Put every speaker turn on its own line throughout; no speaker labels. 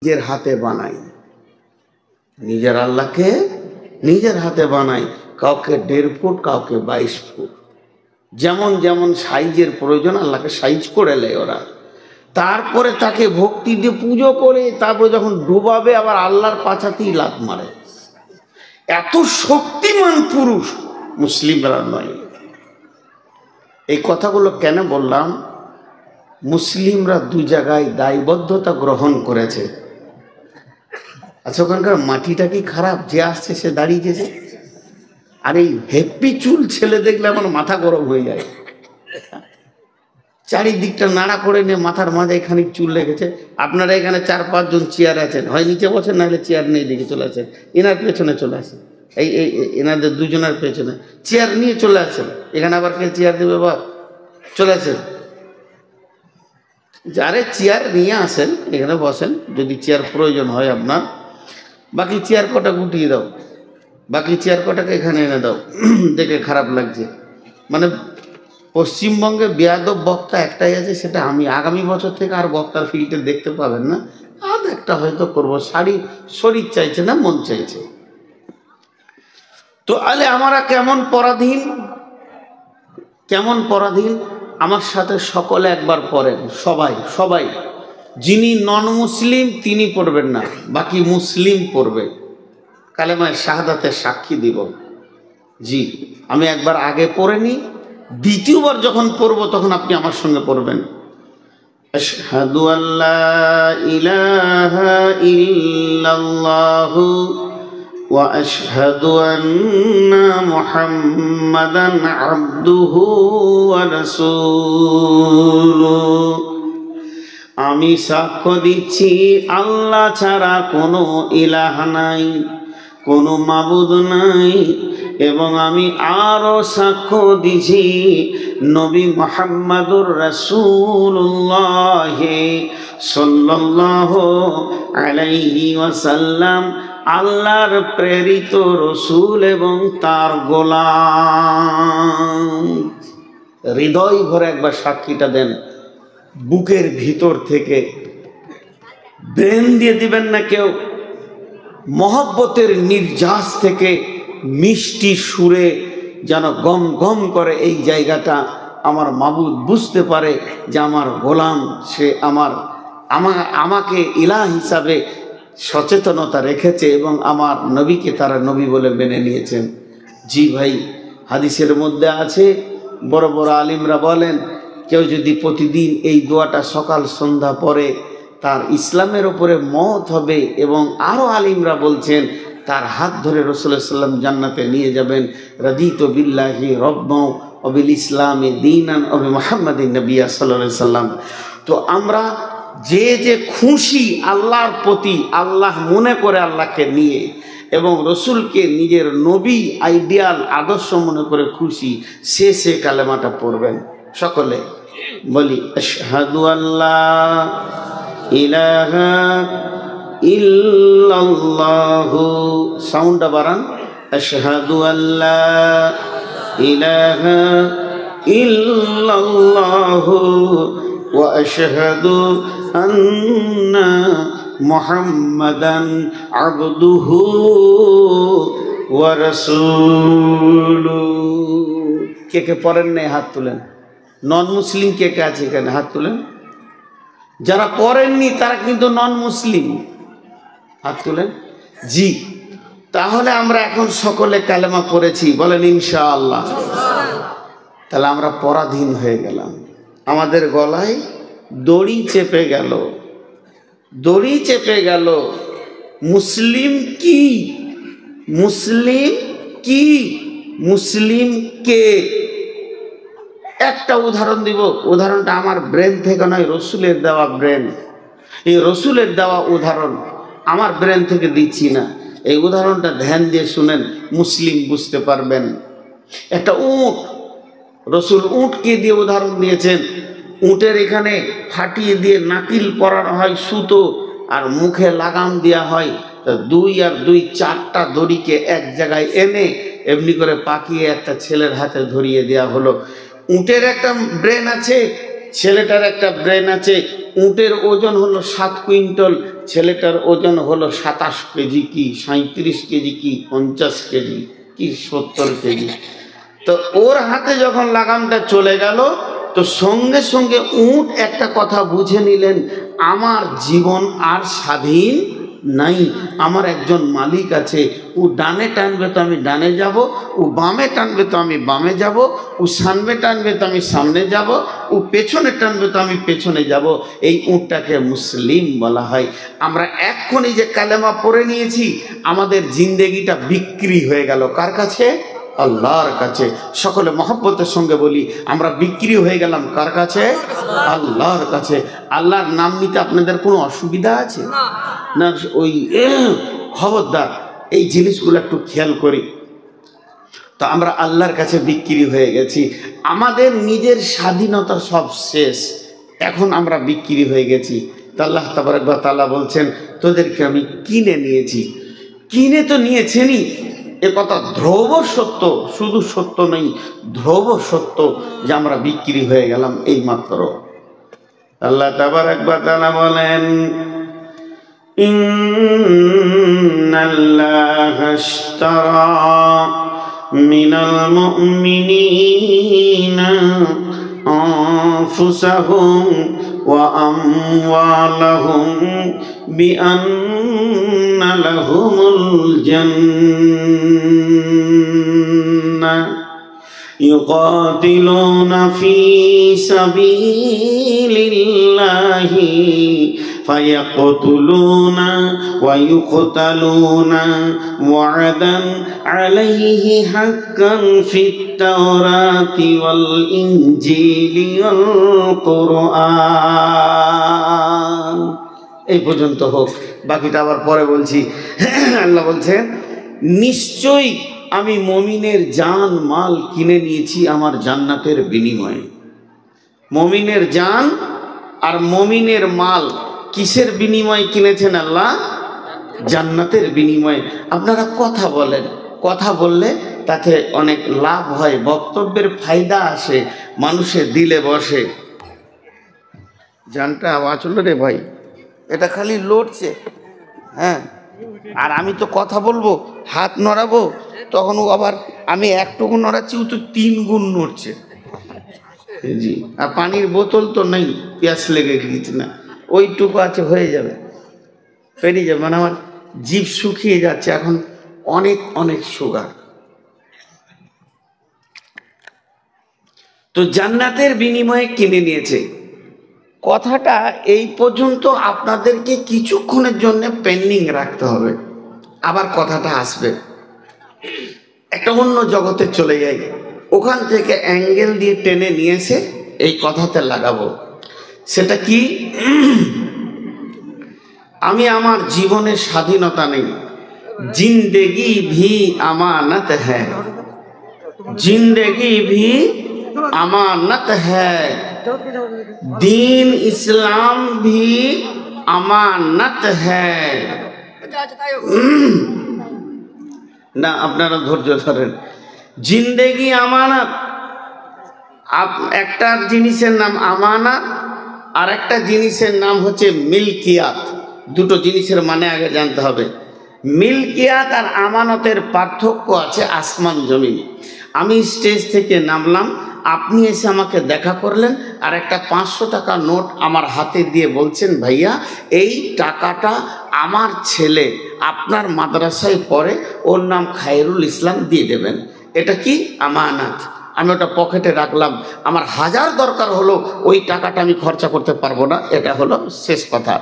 নিজের হাতে বানাই, নিজের আল্লাহকে নিজের হাতে বানাই। কাউকে 1.5 ফুট, কাউকে 22 ফুট, যেমন যেমন সাইজের প্রয়োজন আল্লাহকে সাইজ করে নেয় ওরা। তারপরে তাকে ভক্তি দিয়ে পুজো করে তারপরে যখন ডুবাবে আবার আল্লাহর পাছাতেই লাত মারে। এত শক্তিমান পুরুষ মুসলিমরা নয়। এই কথাগুলো কেন বললাম? মুসলিমরা 2 জায়গায় দায়বদ্ধতা গ্রহণ করেছে। আচ্ছা, ওখানকার মাটিটা কি খারাপ? যে আসছে সে দাঁড়িয়ে গেছে। আর এই হেপি চুল ছেলে দেখলে আমার মাথা গরম হয়ে যায়। চারিদিকটা নাড়া করে নিয়ে মাথার মাঝে খানিক চুল রেখেছে। আপনারা এখানে 4-5 জন চেয়ার আছেন, হয় নিচে বসেন, নাহলে চেয়ার নিয়ে দিকে চলে আসেন। এনার পেছনে চলে আসেন, এই এনাদের 2 জনের পেছনে চেয়ার নিয়ে চলে আসেন। এখানে আবার কে চেয়ার দেবে? বা চলে আসেন, যারে চেয়ার নিয়ে আসেন এখানে বসেন, যদি চেয়ার প্রয়োজন হয় আপনার। বাকি চেয়ার কটা গুটিয়ে দাও, বাকি চেয়ার কটাকে এখানে এনে দাও। দেখে খারাপ লাগছে। মানে পশ্চিমবঙ্গে বেয়াদব বক্তা একটাই আছে, সেটা আমি। আগামী বছর থেকে আর বক্তার ফিল্ডে দেখতে পাবেন না। আর একটা হয়তো করবো, শরীর চাইছে না, মন চাইছে। তো আলে আমরা কেমন পরাধীন, কেমন পরাধীন। আমার সাথে সকলে একবার পড়েন, সবাই সবাই। যিনি নন মুসলিম তিনি পড়বেন না, বাকি মুসলিম পড়বে। কালেমায়ে শাহাদাতের সাক্ষী দিব। জি, আমি একবার আগে পড়ে নি, দ্বিতীয়বার যখন পড়ব তখন আপনি আমার সঙ্গে পড়বেন। আশহাদু আল্লা ইলাহা ইল্লাল্লাহু ওয়া আশহাদু আন্না মুহাম্মাদান আবদুহু ওয়া রাসূলুহু। আমি সাক্ষ্য দিচ্ছি আল্লাহ ছাড়া কোনো ইলাহ নাই, কোনো মাবুদ নাই, এবং আমি আরো সাক্ষ্য দিছি নবী মুহাম্মদুর রাসূলুল্লাহ সাল্লাল্লাহু আলাইহি ওয়াসাল্লাম আল্লাহর প্রেরিত রসূল এবং তার গোলাম। হৃদয় ভরে একবার সাক্ষীটা দেন, বুকের ভিতর থেকে। ব্রেন দিয়ে দিবেন না কেউ, মহব্বতের নির্যাস থেকে মিষ্টি সুরে যেন গম গম করে এই জায়গাটা। আমার মাবুদ বুঝতে পারে যে আমার গোলাম, সে আমাকে ইলাহ হিসাবে সচেতনতা রেখেছে এবং আমার নবীকে তারা নবী বলে মেনে নিয়েছেন। জি ভাই, হাদিসের মধ্যে আছে, বড় বড় আলিমরা বলেন, কেউ যদি প্রতিদিন এই দোয়াটা সকাল সন্ধ্যা পড়ে তার ইসলামের ওপরে মওত হবে। এবং আরো আলিমরা বলছেন তার হাত ধরে রাসূলুল্লাহ সাল্লাল্লাহু আলাইহি ওয়াসাল্লাম জান্নাতে নিয়ে যাবেন। রাদিতু বিল্লাহি রাব্বান ওয়া বিল ইসলামি দীনান ওয়া বি মুহাম্মাদিন নবিয়্যা সাল্লাল্লাহু আলাইহি ওয়াসাল্লাম। তো আমরা যে যে খুশি আল্লাহর প্রতি, আল্লাহ মনে করে আল্লাহকে নিয়ে, এবং রসুলকে নিজের নবী আইডিয়াল আদর্শ মনে করে খুশি, সে কালেমাটা পড়বেন। সকলে বলি আশহাদু আল্লা ইলাহা ইল্লাল্লাহু, সাউন্ডটা বাড়ান। আশহাদু আল্লা ইলাহা ইল্লাল্লাহু ওয়া আশহাদু আন্না মুহাম্মাদান আবদুহু ওয়া রাসূলুহু। কে কে পড়েন নাই হাত তুলেন। নন মুসলিম কে কে আছে এখানে? হাত তুলেন। যারা পড়েননি তারা কিন্তু নন মুসলিম, হাত তুলেন। জি, তাহলে আমরা এখন সকলে কালেমা পড়েছি, বলেন ইনশাআল্লাহ। তাহলে আমরা পরাধীন হয়ে গেলাম, আমাদের গলায় দড়ি চেপে গেল, দড়ি চেপে গেল। মুসলিম কি? মুসলিম কি? মুসলিম কে? একটা উদাহরণ দিব। উদাহরণটা আমার ব্রেন থেকে নয়, রসুলের দেওয়া ব্রেন। এই রসুলের দেওয়া উদাহরণ, আমার ব্রেন থেকে দিচ্ছি না। এই উদাহরণটা ধ্যান দিয়ে শুনেন, মুসলিম বুঝতে পারবেন। একটা উট, রসুল উটকে দিয়ে উদাহরণ দিয়েছেন। উটের এখানে ফাটিয়ে দিয়ে নাকিল পরানো হয় সুতো, আর মুখে লাগাম দেওয়া হয়। 2 আর 2 4টা দড়িকে এক জায়গায় এনে এমনি করে পাকিয়ে একটা ছেলের হাতে ধরিয়ে দেওয়া হলো। উটের একটা ব্রেন আছে, ছেলেটার একটা ব্রেন আছে। উটের ওজন হলো 7 কুইন্টাল, ছেলেটার ওজন হলো 27 কেজি কি 37 কেজি কি 50 কেজি কি 70 কেজি। তো ওর হাতে যখন লাগামটা চলে গেল, তো সঙ্গে সঙ্গে উট একটা কথা বুঝে নিলেন, আমার জীবন আর স্বাধীন নাই, আমার একজন মালিক আছে। ও ডানে টানবে তো আমি ডানে যাব, ও বামে টানবে তো আমি বামে যাব, ও সামনে টানবে তো আমি সামনে যাব, ও পেছনে টানবে তো আমি পেছনে যাব। এই উটটাকে মুসলিম বলা হয়। আমরা এক্ষুনি যে কালেমা পড়ে নিয়েছি, আমাদের জিন্দেগিটা বিক্রি হয়ে গেল কার কাছে? আল্লাহর কাছে। সকলে মহব্বতের সঙ্গে বলি, আমরা বিক্রি হয়ে গেলাম কার কাছে? আল্লাহর কাছে। আল্লাহর নাম নিতে আপনাদের কোনো অসুবিধা আছে না? ওই খবরদার এই জিনিসগুলো একটু খেয়াল করি। তো আমরা আল্লাহর কাছে বিক্রি হয়ে গেছি, আমাদের নিজের স্বাধীনতা সব শেষ, এখন আমরা বিক্রি হয়ে গেছি। তো আল্লাহ তাবারক ওয়া তাআলা বলছেন, তোদেরকে আমি কিনে নিয়েছি। কিনে তো নিয়েছেনই, এ কথা ধ্রুব সত্য, শুধু সত্য নেই, ধ্রুব সত্য যে আমরা বিক্রি হয়ে গেলাম এই মাত্র। আল্লাহ তাবারক ওয়া তাআলা বলেন, ইন্নাল্লাহা আশতারা মিনাল মুমিনিনা আনফুসাহুম ওয়া আমওয়ালাহুম বিআন্না লাহুমুল জান্নাহ يقاتلون في سبيل الله فيقتلون ويقتلون وعدا عليه حقا في التوراة والإنجيل والقرآن। এই পর্যন্ত হোক, বাকিটা আবার পরে বলছি। আল্লাহ বলছেন, নিশ্চয়ই আমি মমিনের জান মাল কিনে নিয়েছি আমার জান্নাতের বিনিময়ে। মমিনের জান আর মমিনের মাল কিসের বিনিময়ে কিনেছেন আল্লাহ? জান্নাতের বিনিময়ে। আপনারা কথা বলেন, কথা বললে তাতে অনেক লাভ হয়, বক্তব্যের ফায়দা আসে, মানুষের দিলে বসে। জানটা আওয়াজ হলো রে ভাই, এটা খালি লড়ছে। হ্যাঁ, আর আমি তো কথা বলবো, হাত নড়াবো, তখন ও আবার, আমি একটুকু নড়াচ্ছি, ও তো 3 গুণ নড়ছে। জি, আর পানির বোতল তো নেই, পেঁয়াজ লেগে গিয়েছে না, ওইটুকু আছে, হয়ে যাবে, পেরিয়ে যাবে। মানে আমার জিভ শুকিয়ে যাচ্ছে এখন, অনেক অনেক সুগার। তো জান্নাতের বিনিময়ে কিনে নিয়েছে, কথাটা এই পর্যন্ত আপনাদেরকে কিছুক্ষণের জন্য পেন্ডিং রাখতে হবে, আবার কথাটা আসবে। একটা অন্য জগতে চলে যাই, ওখান থেকে অ্যাঙ্গেল দিয়ে টেনে নিয়ে এসে এই কথাতে লাগাবো। সেটা কি? আমি আমার জীবনের স্বাধীনতা নেই, জিন্দেগি ভি আমানত হ্যায়, জিন্দেগি ভি আমানত হ্যায়, दीन इस्लाम भी अमानत है। না, আপনারা ধৈর্য ধরেন। জিন্দেগি আমানত, একটা জিনিসের নাম আমানত, আর একটা জিনিসের নাম হচ্ছে মিলকিয়াত। দুটো জিনিসের মানে আগে জানতে হবে। মিলকিয়াত আর আমানতের পার্থক্য আছে আসমান জমিন। আমি স্টেজ থেকে নামলাম, আপনি এসে আমাকে দেখা করলেন, আর একটা 500 টাকা নোট আমার হাতে দিয়ে বলছেন, ভাইয়া এই টাকাটা আমার ছেলে আপনার মাদ্রাসায় পড়ে, ওর নাম খায়রুল ইসলাম, দিয়ে দেবেন। এটা কি? আমানত। আমি ওটা পকেটে রাখলাম, আমার 1000 দরকার হলো, ওই টাকাটা আমি খরচা করতে পারবো না, এটা হলো শেষ কথা।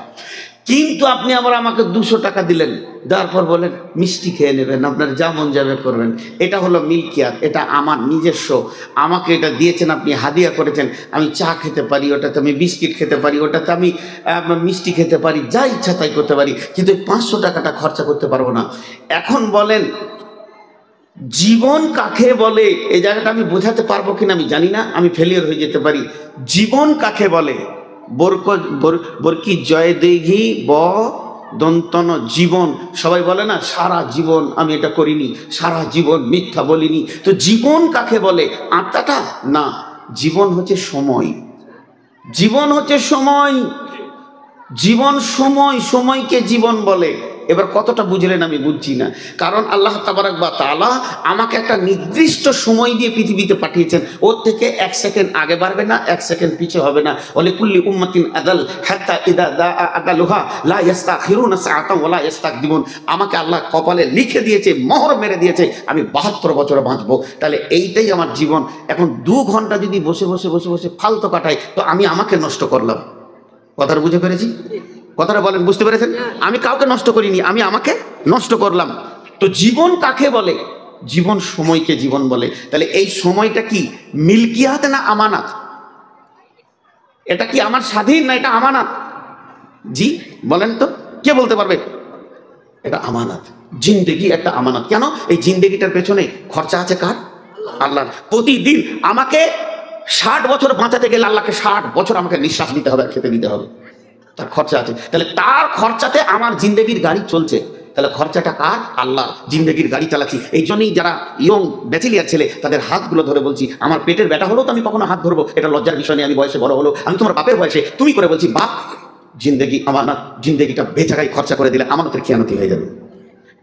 কিন্তু আপনি আবার আমাকে 200 টাকা দিলেন, দেওয়ার পর বলেন মিষ্টি খেয়ে নেবেন, আপনার যা মন যাবে করবেন। এটা হলো মিলকিয়াত, এটা আমার নিজস্ব, আমাকে এটা দিয়েছেন, আপনি হাদিয়া করেছেন। আমি চা খেতে পারি, ওটাতে আমি বিস্কিট খেতে পারি, ওটাতে আমি মিষ্টি খেতে পারি, যা ইচ্ছা তাই করতে পারি, কিন্তু 500 টাকাটা খরচা করতে পারবো না। এখন বলেন জীবন কাকে বলে? এই জায়গাটা আমি বোঝাতে পারবো কিনা আমি জানি না, আমি ফেলিয়ার হয়ে যেতে পারি। জীবন কাকে বলে? বরকি জয় দেঘি ব দন্তন জীবন। সবাই বলে না সারা জীবন আমি এটা করিনি, সারা জীবন মিথ্যা বলিনি। তো জীবন কাকে বলে? আত্মাটা না, জীবন হচ্ছে সময়। জীবন হচ্ছে সময়। জীবন সময়, সময়কে জীবন বলে। এবার কতটা বুঝলেন আমি বুঝছি না, কারণ আল্লাহ তাবারাক ওয়া তাআলা আমাকে একটা নির্দিষ্ট সময় দিয়ে পৃথিবীতে পাঠিয়েছেন। ওর থেকে 1 সেকেন্ড আগে বাড়বে না, 1 সেকেন্ড পিছে হবে না। ওয়ালিকুল্লি উম্মাতিন আদাল হাত্তা ইদা দাআ আদালুহা লা ইস্তাখিরুনা সাআতান ওয়া লা ইস্তাকদিমুন। আমাকে আল্লাহ কপালে লিখে দিয়েছে, মোহর মেরে দিয়েছে, আমি 72 বছর বাঁচবো। তাহলে এইটাই আমার জীবন। এখন 2 ঘন্টা যদি বসে বসে বসে বসে ফালতু কাটাই, তো আমি আমাকে নষ্ট করলাম। কথাটা বুঝে পেরেছি? কথাটা বলেন, বুঝতে পেরেছেন? আমি কাউকে নষ্ট করিনি, আমি আমাকে নষ্ট করলাম। তো জীবন কাকে বলে? জীবন সময়কে জীবন বলে। তাহলে এই সময়টা কি মিলকিয়াত না আমানত? এটা কি আমার স্বাধীন না এটা আমানত? জি বলেন তো, কে বলতে পারবে? এটা আমানত। জিন্দেগি একটা আমানত। কেন? এই জিন্দেগিটার পেছনে খরচা আছে কার? আল্লাহর। প্রতিদিন আমাকে 60 বছর বাঁচাতে গেলে আল্লাহকে 60 বছর আমাকে নিঃশ্বাস নিতে হবে, খেতে দিতে হবে, তার খরচা আছে। তাহলে তার খরচাতে আমার জিন্দেগির গাড়ি চলছে। তাহলে খরচাটা কার? আল্লাহ। জিন্দেগির গাড়ি চালাচ্ছি। এই জন্যই যারা ইয়ং ব্যাচেলিয়ার ছেলে, তাদের হাতগুলো ধরে বলছি, আমার পেটের ব্যাটা হলো তো আমি কখনো হাত ধরবো? এটা লজ্জার বিষয় নেই। আমি বয়সে বড় হলো, আমি তোমার বাপের বয়সে, তুমি করে বলছি বাপ, জিন্দেগি আমানত। জিন্দেগিটা বেজায়গায় খরচা করে দিলে আমানতের খেয়ানতি হয়ে যাবে।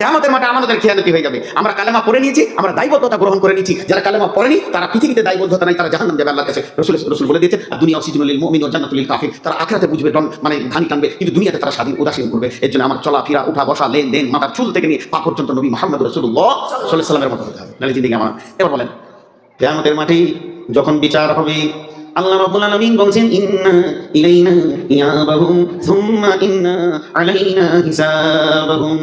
কিয়ামতের মাঠে আমাদের খেয়ানতি হয়ে যাবে। আমরা কালেমা পড়ে নিয়েছি, আমরা দায়বদ্ধতা গ্রহণ করে নিয়েছি। যারা কালেমা পড়েনি তারা পৃথিবীতে দায়বদ্ধতা নাই, তারা জাহান্নাম যাবে আল্লাহর কাছে। রাসূল বলে দিয়েছে, আর দুনিয়া সিজনুল লিল মুমিন ওয়া জান্নাতুল লিল কাফির। তারা আখিরাতে বুঝবে, মানে ধানি টানবে, কিন্তু দুনিয়াতে তারা স্বাধীন উদাসীন করবে। এর জন্য আমার চলা ফিরা, উঠা বসা, লেনদেন, মাথার চুল থেকে নিয়ে পা পর্যন্ত নবী মুহাম্মদ রাসূলুল্লাহ সাল্লাল্লাহু আলাইহি ওয়াসাল্লামের মতো হতে হবে, নাহলে জিন্দেগি আমার। এবার বলেন, কিয়ামতের মাঠে যখন বিচার হবে, আল্লাহ রাব্বুল আলামিন বলছেন, ইন্না ইলাইনা ইয়াবাহুম সুম্মা ইন্না আলাইনা হিসাবাহুম।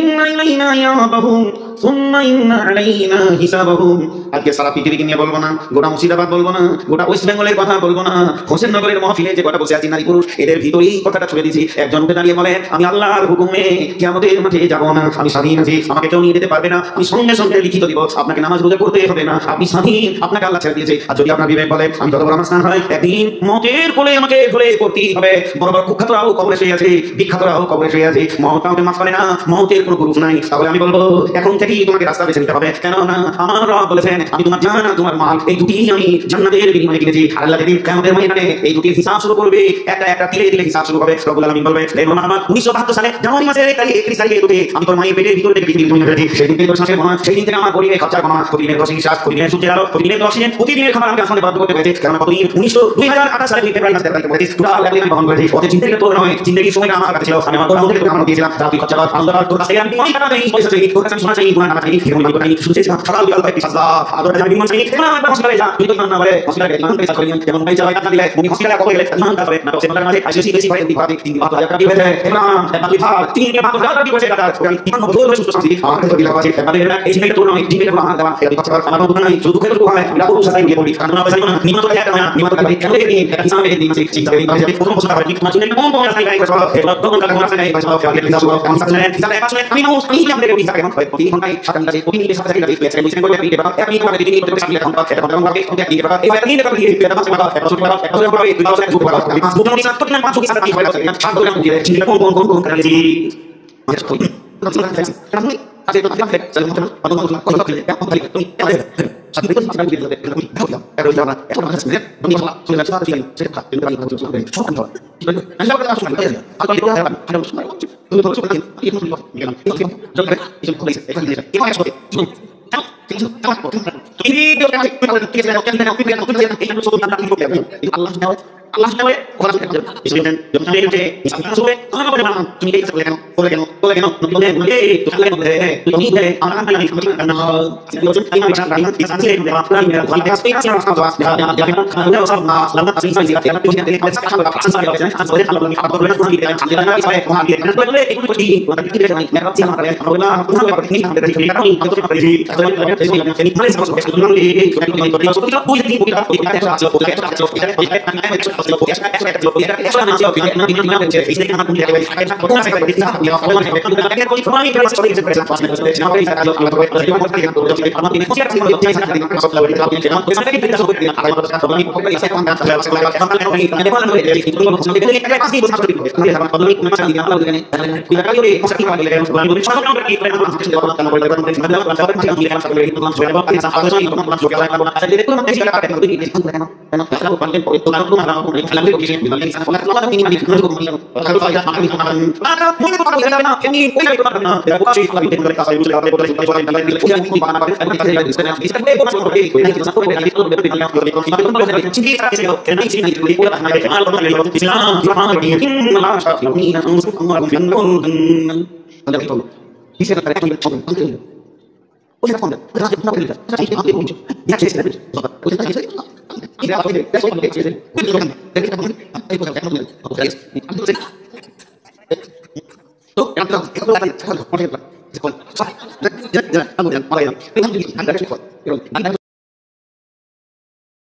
ইন্না ইলাইনা ইয়াবাহুম সুম্মা ইন্না আলাইনা হিসাবাহুম। আজকে সারা পৃথিবীকে নিয়ে বলবো না, গোটা মুর্শিদাবাদ বলবো না, গোটা ওয়েস্ট বেঙ্গলের কথা বলবো না, হোসেননগরের মহফিলে যে কটা বসে আছি নারী পুরুষ, এদের ভিতরেই কথাটা ছড়ে দিয়েছি। একজন উঠে দাঁড়িয়ে বলে, আমি আল্লাহর হুকুমে কিয়ামতের মাঠে যাবো না, আমি স্বাধীন আছি, আমাকে কেউ নিয়ে যেতে পারবে না, আমি সঙ্গে সঙ্গে লিখিত দিব, আপনাকে নামাজ রোজা করতে হবে না, আপনি স্বাধীন, আপনাকে আল্লাহ ছেড়ে দিয়েছে। আর যদি আপনার বিবেক বলে আমি যত বড় আমার স্থান হয়, একদিন মতের কোলে আমাকে ঢলে পড়তেই হবে। বড় বড় কুখ্যাতরাও কবরে শুয়ে আছে, বিখ্যাতরাও কবরে শুয়ে আছে, মত আমাকে মাফ করে না, মতের কোনো গ্রুপ নাই। তাহলে আমি বলবো, এখন থেকেই তোমাকে রাস্তা বেছে নিতে হবে। কেননা আমার রব বলেছেন, আমি তোমার জান আর তোমার মাল এই দুটি আমি জান্নাতের বিনিময়ে কিনেছি। আল্লাহ যেদিন কিয়ামতের ময়দানে এই দুটির হিসাব শুরু করবে, একটা একটা তিলে তিলে হিসাব শুরু হবে। রব্বুল আলামিন বলবে, হে মুহাম্মদ, 1972 সালে জানুয়ারি মাসের 31 তারিখে তোকে আমি তোর মায়ের পেটের ভিতর থেকে পৃথিবীর জমিনে ফেলেছি। সেই দিন থেকে তোর শ্বাসের গণনা, সেই দিন থেকে আমার পরিবেশ খরচা গণনা, প্রতিদিনের দশ নিঃশ্বাস, প্রতিদিনের সূর্যের আলো, প্রতিদিনের অক্সিজেন, প্রতিদিনের খাবার আমাকে আসমানে বরাদ্দ করতে হয়েছে। কেননা প্রতিদিন 2028 সালে ফেব্রুয়ারি মাসে 13 তারিখে টোটাল আমি বহন করেছি। ওদের চিন্তাকে তোর নয়, জিন্দেগির সময়টা আমার কাছে ছিল, আমি আমার বন্ধু থেকে আমাকে দিয়েছিলাম, যা তুই খরচা কর, আল্লাহ তোর কাছে আমি অনেক টাকা দেই, পয়সা চাই, তোর কাছে আমি সোনা চাই, গুনাহ না চাই, এরকম আমি করি। শুনছিস সারা বিয়াল ভাই পিছাস দা আদর জানি বিমান চাই, না একবার হসপিটালে যা, তুই তো না বলে হসপিটালে ইমান পয়সা করে নিন, যেমন ভাই চাই টাকা দিলে উনি হসপিটালে কত গেলে ইমান টাকা হবে না, তো সেটা মানে আইসিসি বেশি হয়, দিবা 3,000 টাকা দিবে, এমন একটা লিখা 3,000 টাকা দিবে টাকা, ইমান বদল সুস্থ শান্তি আমার কাছে দিলা আছে। মানে এই জিনিসটা তোর নয়, জিনিসটা আমার দেওয়া, এই কথা আমার বন্ধু নাই, শুধু খেলে তো হয়, আমরা পুরো সাথে গিয়ে বলি, কারণ আমরা জানি না নিমা তো একটা না, নিমা তো কেন দেখি হিসাবে এই দিন ঠিক আছে, এই বাজে প্রথম বছর হয়, ঠিক মাঝে কোন কোন আছে গাই কথা, এটা তখন কাটা কোন আছে গাই কথা, ফেলে দিলা সব আমি সাথে হিসাবে একবারে আমি না আমি আমাদের হিসাবে এখন হয়, প্রতি ঘন্টায় 7 ঘন্টা প্রতি মিনিটে 7 সেকেন্ড দিতে আমি করে দিতে পারি, আমি করে দিতে করতে সামনে এখন এটা কোন ভাবে কোন দিতে পারি, এই ব্যাপারে এটা দিয়ে এটা মাসে বাবা এটা সব বাবা এটা সব বাবা এই বাবা সব বাবা আমি পাঁচ বছর নিয়ে 7 দিন 5 কি 7 দিন হয় না 7 ধরে আমি দিয়ে চিন্তা কোন করে দিই আচ্ছা কই আজকে তো দেখতে চলে মত অন্য কথা বলে এখন তাহলে তুমি আমাদের সাথে তো চিন্তা করে দিতে তুমি ভালো এটা হলো না এত না আছে তুমি বলা চলে যাচ্ছে তাহলে সেটা তুমি পারি ভালো চলে সব কথা আমি আমরা আসলে আর কল করে ভালো তুমি তো শুনতে এই তো গেলাম জলবে এই সব কইছে এটা দিলে কি হয় আসলে ini dia kan kita nak kita itu suatu tanda hidup ya Allah nawe orang kerja istilahnya jangan sampai itu sampai sampai apa pada malam cuma kita boleh kan itu kalian boleh itu ini deh orang yang karena kalau kita bisa kain bisa sih dia apa yang kalau dia aspirasi orang sama dia kalau sama selama kasih saya dia itu dia kalau sekarang berapa pasal dia kan kalau kalau boleh kurang dia kan dia nak saya mohon dia boleh ikut di kita jangan mereka siapa kalian kalau boleh ini dari kita ini itu apa sih jadi mana sama sama dulu di kita punya di kita
Jangan